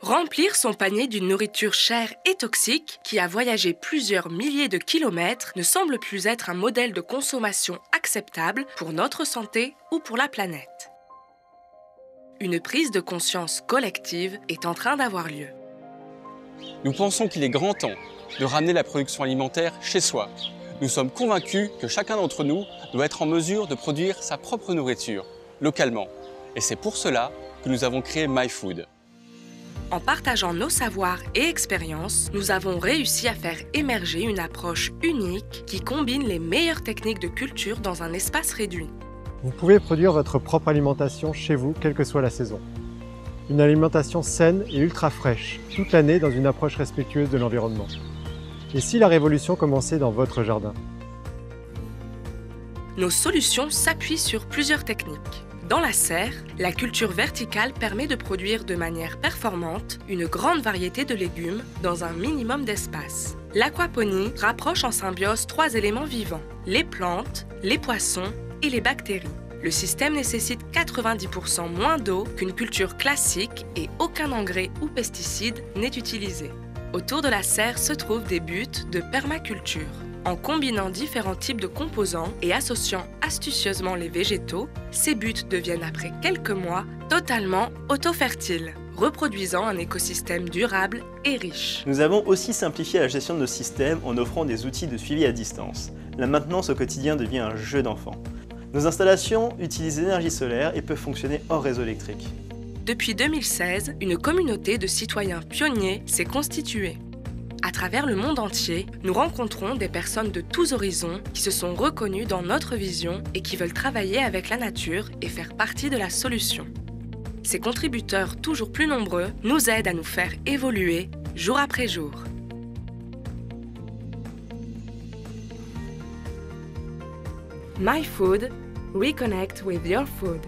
Remplir son panier d'une nourriture chère et toxique qui a voyagé plusieurs milliers de kilomètres ne semble plus être un modèle de consommation acceptable pour notre santé ou pour la planète. Une prise de conscience collective est en train d'avoir lieu. Nous pensons qu'il est grand temps de ramener la production alimentaire chez soi. Nous sommes convaincus que chacun d'entre nous doit être en mesure de produire sa propre nourriture, localement. Et c'est pour cela que nous avons créé MyFood. En partageant nos savoirs et expériences, nous avons réussi à faire émerger une approche unique qui combine les meilleures techniques de culture dans un espace réduit. Vous pouvez produire votre propre alimentation chez vous, quelle que soit la saison. Une alimentation saine et ultra fraîche, toute l'année dans une approche respectueuse de l'environnement. Et si la révolution commençait dans votre jardin? Nos solutions s'appuient sur plusieurs techniques. Dans la serre, la culture verticale permet de produire de manière performante une grande variété de légumes dans un minimum d'espace. L'aquaponie rapproche en symbiose 3 éléments vivants, les plantes, les poissons et les bactéries. Le système nécessite 90% moins d'eau qu'une culture classique et aucun engrais ou pesticide n'est utilisé. Autour de la serre se trouvent des buts de permaculture. En combinant différents types de composants et associant astucieusement les végétaux, ces buts deviennent après quelques mois totalement auto-fertiles, reproduisant un écosystème durable et riche. Nous avons aussi simplifié la gestion de nos systèmes en offrant des outils de suivi à distance. La maintenance au quotidien devient un jeu d'enfant. Nos installations utilisent l'énergie solaire et peuvent fonctionner hors réseau électrique. Depuis 2016, une communauté de citoyens pionniers s'est constituée. À travers le monde entier, nous rencontrons des personnes de tous horizons qui se sont reconnues dans notre vision et qui veulent travailler avec la nature et faire partie de la solution. Ces contributeurs toujours plus nombreux nous aident à nous faire évoluer jour après jour. MyFood, reconnect with your food.